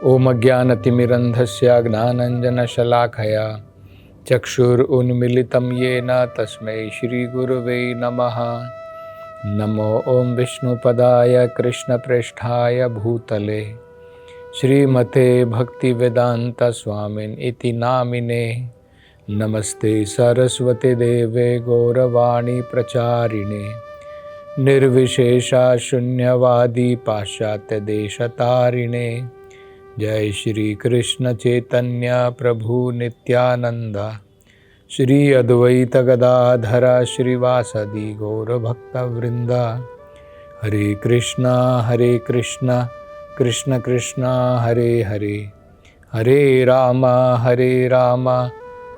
ओम अज्ञानतिमिरन्धस्य ज्ञानाञ्जनशलाकया चक्षुरुन्मीलितं येन तस्मै श्रीगुरुवे नमः। नमो ओम विष्णुपदाय कृष्णप्रेष्ठाय भूतले श्रीमते भक्तिवेदांत स्वामिन् इति नामिने। नमस्ते सरस्वती देवे गौरवाणी प्रचारिणे निर्विशेषा शून्यवादी पाश्चात्य देशतारिणे। जय श्री कृष्ण चैतन्य प्रभु नित्यानंद श्री अद्वैत गदाधर श्रीवासदि गौरभक्तवृंद। हरे कृष्णा कृष्ण कृष्ण हरे हरे, हरे राम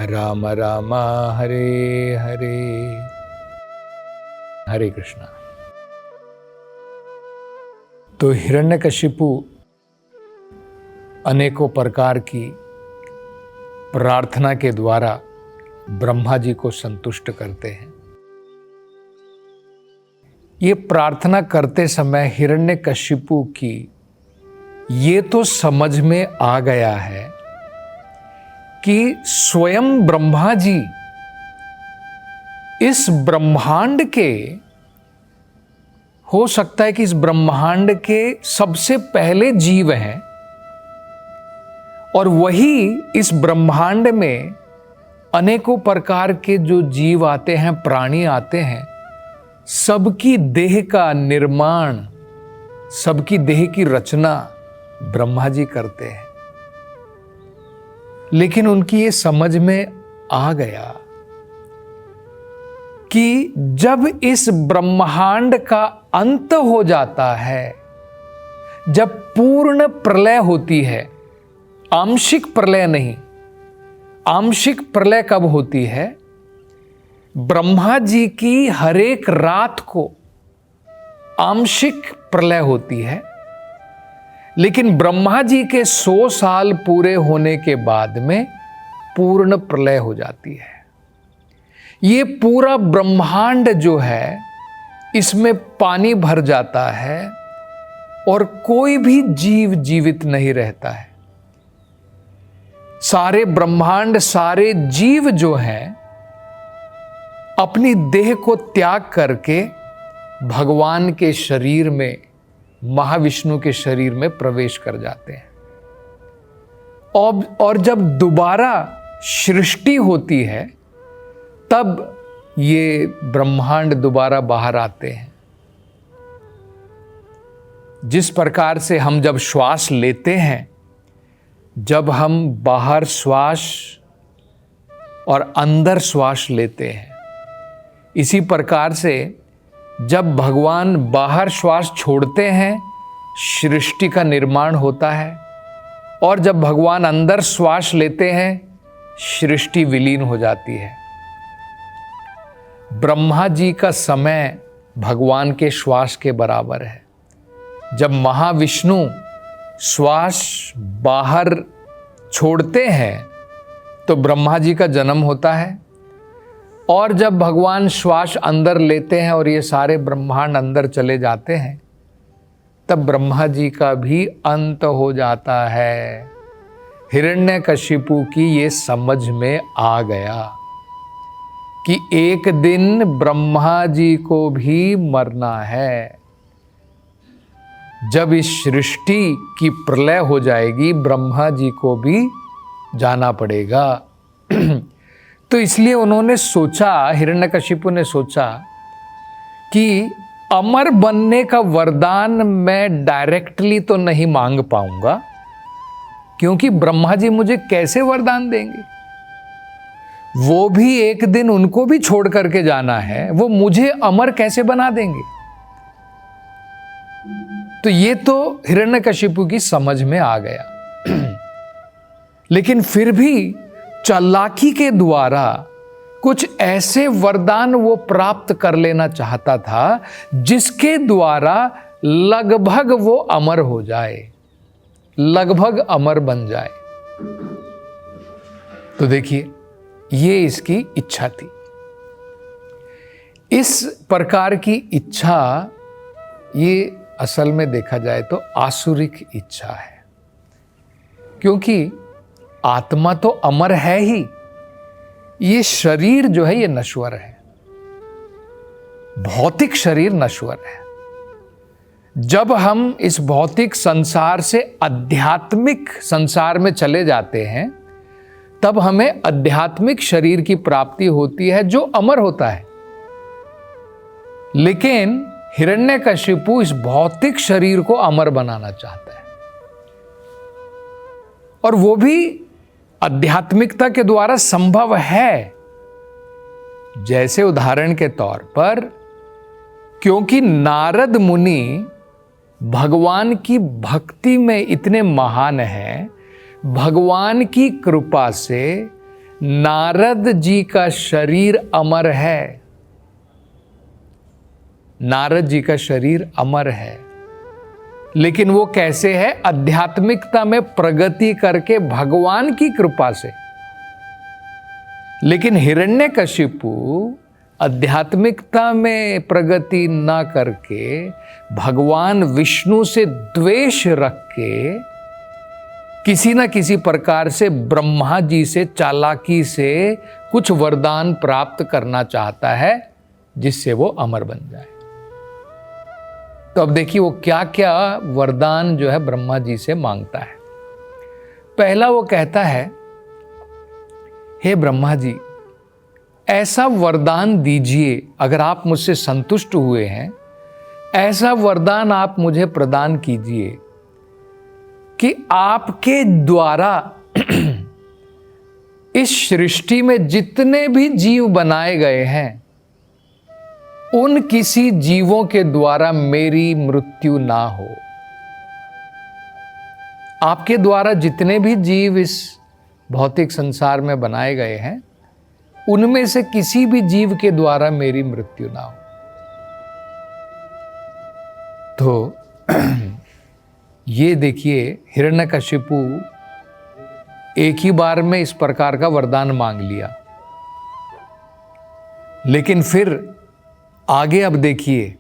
राम राम हरे हरे। हरे कृष्णा। तो हिरण्यकशिपु अनेकों प्रकार की प्रार्थना के द्वारा ब्रह्मा जी को संतुष्ट करते हैं। ये प्रार्थना करते समय हिरण्यकशिपु की ये तो समझ में आ गया है कि स्वयं ब्रह्मा जी इस ब्रह्मांड के, हो सकता है कि इस ब्रह्मांड के सबसे पहले जीव हैं और वही इस ब्रह्मांड में अनेकों प्रकार के जो जीव आते हैं, प्राणी आते हैं, सबकी देह का निर्माण, सबकी देह की रचना ब्रह्मा जी करते हैं। लेकिन उनकी ये समझ में आ गया कि जब इस ब्रह्मांड का अंत हो जाता है, जब पूर्ण प्रलय होती है, आंशिक प्रलय नहीं, आंशिक प्रलय कब होती है? ब्रह्मा जी की हर एक रात को आंशिक प्रलय होती है, लेकिन ब्रह्मा जी के 100 साल पूरे होने के बाद में पूर्ण प्रलय हो जाती है। ये पूरा ब्रह्मांड जो है, इसमें पानी भर जाता है और कोई भी जीव जीवित नहीं रहता है। सारे ब्रह्मांड, सारे जीव जो हैं अपनी देह को त्याग करके भगवान के शरीर में, महाविष्णु के शरीर में प्रवेश कर जाते हैं। और जब दोबारा सृष्टि होती है तब ये ब्रह्मांड दोबारा बाहर आते हैं। जिस प्रकार से हम जब श्वास लेते हैं, जब हम बाहर श्वास और अंदर श्वास लेते हैं, इसी प्रकार से जब भगवान बाहर श्वास छोड़ते हैं सृष्टि का निर्माण होता है, और जब भगवान अंदर श्वास लेते हैं सृष्टि विलीन हो जाती है। ब्रह्मा जी का समय भगवान के श्वास के बराबर है। जब महाविष्णु श्वास बाहर छोड़ते हैं तो ब्रह्मा जी का जन्म होता है, और जब भगवान श्वास अंदर लेते हैं और ये सारे ब्रह्मांड अंदर चले जाते हैं तब ब्रह्मा जी का भी अंत हो जाता है। हिरण्यकशिपु की ये समझ में आ गया कि एक दिन ब्रह्मा जी को भी मरना है। जब इस सृष्टि की प्रलय हो जाएगी, ब्रह्मा जी को भी जाना पड़ेगा। तो इसलिए उन्होंने सोचा, हिरण्यकशिपु ने सोचा कि अमर बनने का वरदान मैं डायरेक्टली तो नहीं मांग पाऊंगा, क्योंकि ब्रह्मा जी मुझे कैसे वरदान देंगे? वो भी एक दिन उनको भी छोड़ करके जाना है, वो मुझे अमर कैसे बना देंगे? तो ये तो हिरण्यकशिपु की समझ में आ गया। लेकिन फिर भी चालाकी के द्वारा कुछ ऐसे वरदान वो प्राप्त कर लेना चाहता था जिसके द्वारा लगभग वो अमर हो जाए, लगभग अमर बन जाए। तो देखिए, ये इसकी इच्छा थी। इस प्रकार की इच्छा ये असल में देखा जाए तो आसुरिक इच्छा है। क्योंकि आत्मा तो अमर है ही, ये शरीर जो है ये नश्वर है, भौतिक शरीर नश्वर है। जब हम इस भौतिक संसार से आध्यात्मिक संसार में चले जाते हैं तब हमें आध्यात्मिक शरीर की प्राप्ति होती है जो अमर होता है। लेकिन हिरण्यकशिपु इस भौतिक शरीर को अमर बनाना चाहता है, और वो भी आध्यात्मिकता के द्वारा संभव है। जैसे उदाहरण के तौर पर, क्योंकि नारद मुनि भगवान की भक्ति में इतने महान हैं, भगवान की कृपा से नारद जी का शरीर अमर है। नारद जी का शरीर अमर है, लेकिन वो कैसे है? आध्यात्मिकता में प्रगति करके भगवान की कृपा से। लेकिन हिरण्यकशिपु आध्यात्मिकता में प्रगति ना करके भगवान विष्णु से द्वेष रख के किसी न किसी प्रकार से ब्रह्मा जी से चालाकी से कुछ वरदान प्राप्त करना चाहता है जिससे वो अमर बन जाए। तो अब देखिए वो क्या क्या वरदान जो है ब्रह्मा जी से मांगता है। पहला वो कहता है, हे ब्रह्मा जी, ऐसा वरदान दीजिए, अगर आप मुझसे संतुष्ट हुए हैं ऐसा वरदान आप मुझे प्रदान कीजिए कि आपके द्वारा इस सृष्टि में जितने भी जीव बनाए गए हैं उन किसी जीवों के द्वारा मेरी मृत्यु ना हो। आपके द्वारा जितने भी जीव इस भौतिक संसार में बनाए गए हैं उनमें से किसी भी जीव के द्वारा मेरी मृत्यु ना हो। तो ये देखिए, हिरण्यकशिपु एक ही बार में इस प्रकार का वरदान मांग लिया, लेकिन फिर आगे अब देखिए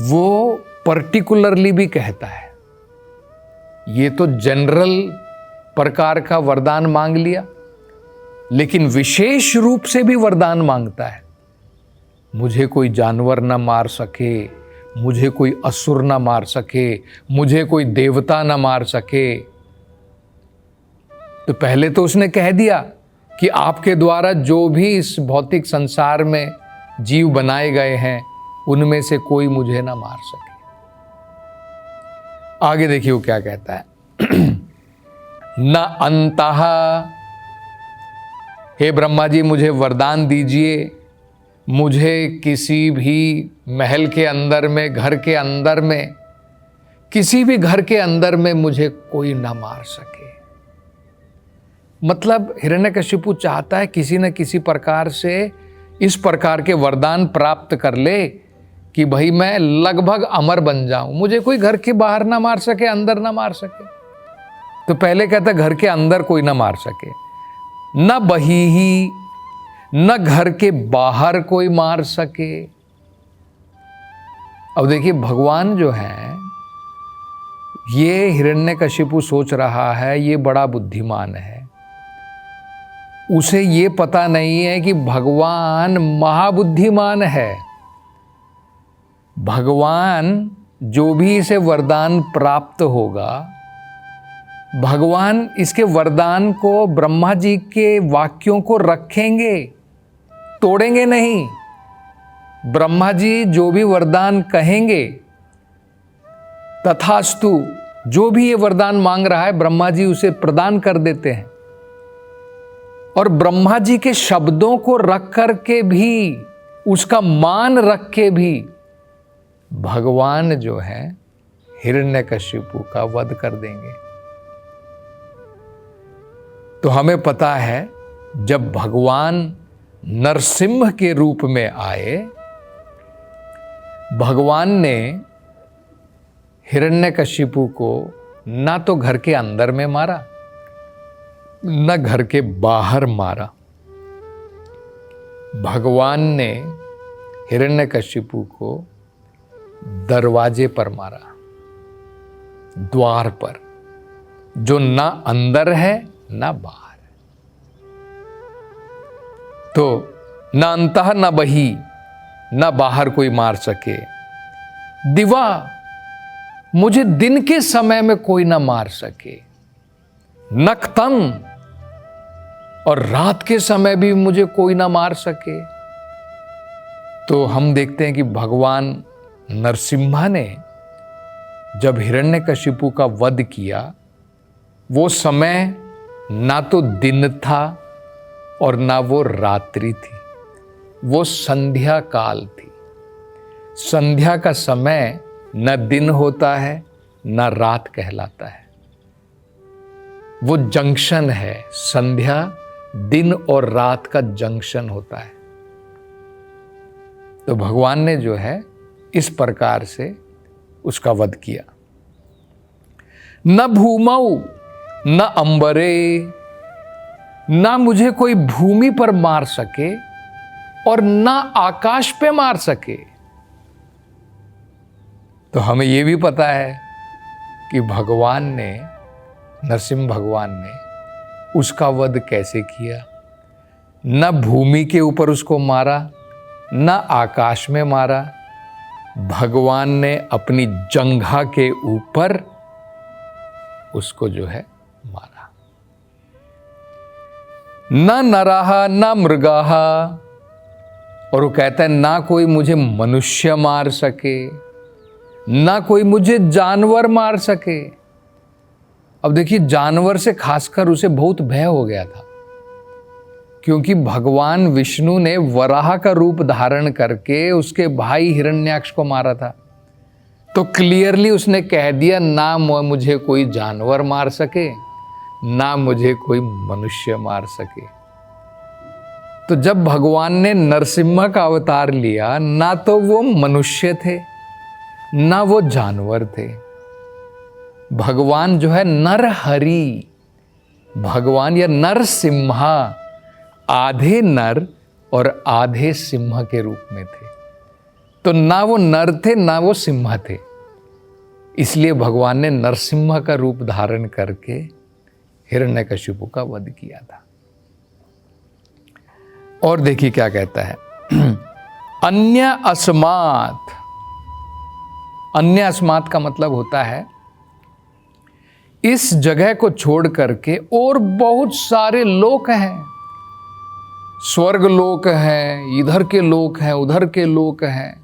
वो पर्टिकुलरली भी कहता है। ये तो जनरल प्रकार का वरदान मांग लिया, लेकिन विशेष रूप से भी वरदान मांगता है। मुझे कोई जानवर ना मार सके, मुझे कोई असुर ना मार सके, मुझे कोई देवता ना मार सके। तो पहले तो उसने कह दिया कि आपके द्वारा जो भी इस भौतिक संसार में जीव बनाए गए हैं उनमें से कोई मुझे ना मार सके। आगे देखिए वो क्या कहता है। न अंतः, हे ब्रह्मा जी मुझे वरदान दीजिए, मुझे किसी भी महल के अंदर में, घर के अंदर में, किसी भी घर के अंदर में मुझे कोई ना मार सके। मतलब हिरण्यकशिपु चाहता है किसी न किसी प्रकार से इस प्रकार के वरदान प्राप्त कर ले कि भाई मैं लगभग अमर बन जाऊं, मुझे कोई घर के बाहर ना मार सके, अंदर ना मार सके। तो पहले कहता घर के अंदर कोई ना मार सके, न बहिही, न घर के बाहर कोई मार सके। अब देखिए भगवान जो है, ये हिरण्यकशिपु सोच रहा है ये बड़ा बुद्धिमान है। उसे ये पता नहीं है कि भगवान महाबुद्धिमान है। भगवान जो भी इसे वरदान प्राप्त होगा, भगवान इसके वरदान को, ब्रह्मा जी के वाक्यों को रखेंगे, तोड़ेंगे नहीं। ब्रह्मा जी जो भी वरदान कहेंगे तथास्तु, जो भी ये वरदान मांग रहा है ब्रह्मा जी उसे प्रदान कर देते हैं। और ब्रह्मा जी के शब्दों को रख करके भी, उसका मान रख के भी भगवान जो है हिरण्यकशिपु का वध कर देंगे। तो हमें पता है जब भगवान नरसिंह के रूप में आए, भगवान ने हिरण्यकशिपु को ना तो घर के अंदर में मारा, न घर के बाहर मारा। भगवान ने हिरण्यकशिपु को दरवाजे पर मारा, द्वार पर। जो ना अंदर है ना बाहर है। तो ना अंतः ना बही, ना बाहर कोई मार सके। दिवा, मुझे दिन के समय में कोई ना मार सके। नक्तम, और रात के समय भी मुझे कोई ना मार सके। तो हम देखते हैं कि भगवान नरसिम्हा ने जब हिरण्यकशिपु का वध किया, वो समय ना तो दिन था और ना वो रात्रि थी, वो संध्या काल थी। संध्या का समय न दिन होता है न रात कहलाता है, वो जंक्शन है। संध्या दिन और रात का जंक्शन होता है। तो भगवान ने जो है इस प्रकार से उसका वध किया। न भूमौ न अंबरे, ना मुझे कोई भूमि पर मार सके और ना आकाश पे मार सके। तो हमें यह भी पता है कि भगवान ने, नरसिंह भगवान ने उसका वध कैसे किया। न भूमि के ऊपर उसको मारा, न आकाश में मारा। भगवान ने अपनी जंघा के ऊपर उसको जो है मारा। न नराह न मृगाह, और वो कहता है ना कोई मुझे मनुष्य मार सके, ना कोई मुझे जानवर मार सके। अब देखिए, जानवर से खासकर उसे बहुत भय हो गया था, क्योंकि भगवान विष्णु ने वराह का रूप धारण करके उसके भाई हिरण्याक्ष को मारा था। तो क्लियरली उसने कह दिया, ना मुझे कोई जानवर मार सके, ना मुझे कोई मनुष्य मार सके। तो जब भगवान ने नरसिम्हा का अवतार लिया, ना तो वो मनुष्य थे ना वो जानवर थे। भगवान जो है नरहरि, भगवान या नरसिम्हा आधे नर और आधे सिंह के रूप में थे। तो ना वो नर थे ना वो सिंह थे, इसलिए भगवान ने नरसिम्हा का रूप धारण करके हिरण्यकशिपु का वध किया था। और देखिए क्या कहता है, अन्य अस्मात्। अन्य अस्मात् का मतलब होता है इस जगह को छोड़ करके और बहुत सारे लोक हैं। स्वर्ग लोक हैं, इधर के लोक हैं, उधर के लोक हैं,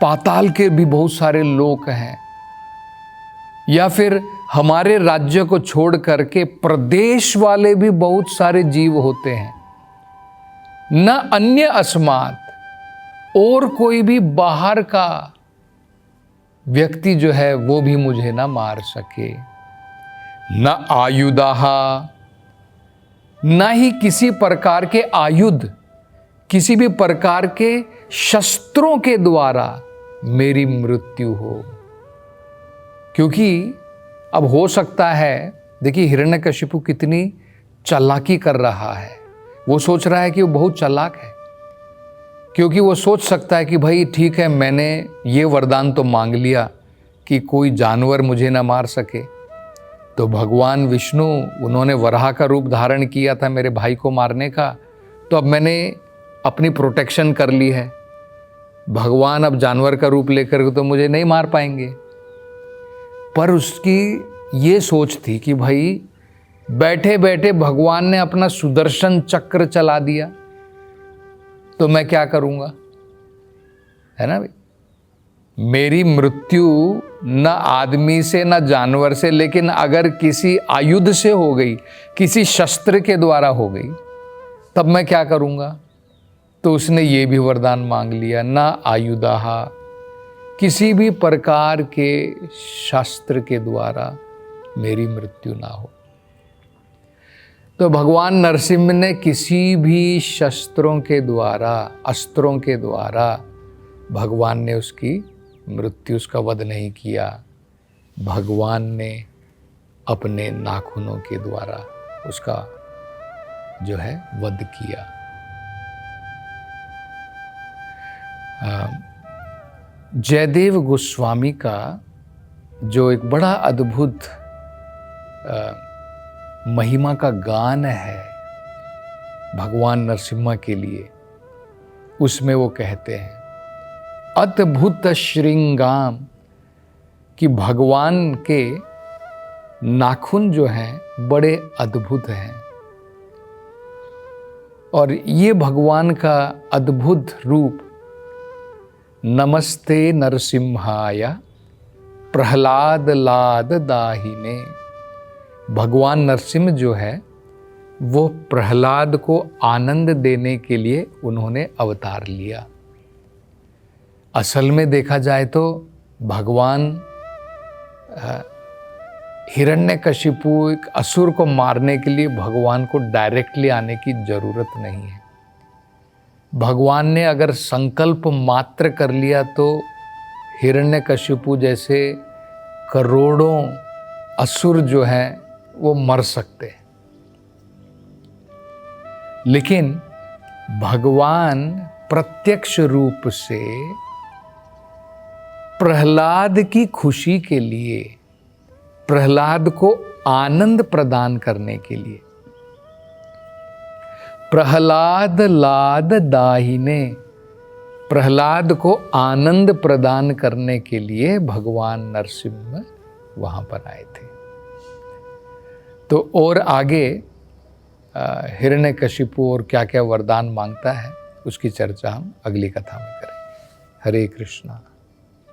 पाताल के भी बहुत सारे लोक हैं, या फिर हमारे राज्य को छोड़ करके प्रदेश वाले भी बहुत सारे जीव होते हैं। न अन्य अस्मात्, और कोई भी बाहर का व्यक्ति जो है वो भी मुझे ना मार सके। न आयुधाः, न ही किसी प्रकार के आयुध, किसी भी प्रकार के शस्त्रों के द्वारा मेरी मृत्यु हो। क्योंकि अब हो सकता है, देखिए हिरण्यकशिपु कितनी चालाकी कर रहा है। वो सोच रहा है कि वो बहुत चालाक है, क्योंकि वो सोच सकता है कि भाई ठीक है, मैंने ये वरदान तो मांग लिया कि कोई जानवर मुझे ना मार सके। तो भगवान विष्णु, उन्होंने वराह का रूप धारण किया था मेरे भाई को मारने का, तो अब मैंने अपनी प्रोटेक्शन कर ली है। भगवान अब जानवर का रूप लेकर तो मुझे नहीं मार पाएंगे। पर उसकी ये सोच थी कि भाई बैठे बैठे भगवान ने अपना सुदर्शन चक्र चला दिया, तो मैं क्या करूंगा, है ना भाई। मेरी मृत्यु न आदमी से न जानवर से, लेकिन अगर किसी आयुध से हो गई, किसी शस्त्र के द्वारा हो गई, तब मैं क्या करूंगा। तो उसने ये भी वरदान मांग लिया, न आयुधाः, किसी भी प्रकार के शस्त्र के द्वारा मेरी मृत्यु ना हो। तो भगवान नरसिंह ने किसी भी शस्त्रों के द्वारा, अस्त्रों के द्वारा भगवान ने उसकी मृत्यु, उसका वध नहीं किया। भगवान ने अपने नाखूनों के द्वारा उसका जो है वध किया। जयदेव गोस्वामी का जो एक बड़ा अद्भुत महिमा का गान है भगवान नरसिम्हा के लिए, उसमें वो कहते हैं अद्भुत श्रृंगाम, कि भगवान के नाखून जो हैं बड़े अद्भुत हैं। और ये भगवान का अद्भुत रूप नमस्ते नरसिम्हाय प्रहलाद लाद दाहिने। भगवान नरसिम्ह जो है वो प्रहलाद को आनंद देने के लिए उन्होंने अवतार लिया। असल में देखा जाए तो भगवान हिरण्यकशिपु एक असुर को मारने के लिए भगवान को डायरेक्टली आने की जरूरत नहीं है। भगवान ने अगर संकल्प मात्र कर लिया तो हिरण्यकशिपु जैसे करोड़ों असुर जो हैं वो मर सकते हैं। लेकिन भगवान प्रत्यक्ष रूप से प्रहलाद की खुशी के लिए, प्रहलाद को आनंद प्रदान करने के लिए, प्रहलाद लाद दाहिने, प्रहलाद को आनंद प्रदान करने के लिए भगवान नरसिम्हा वहां पर आए थे। तो और आगे हिरण्यकशिपु और क्या क्या वरदान मांगता है उसकी चर्चा हम अगली कथा में करेंगे। हरे कृष्णा।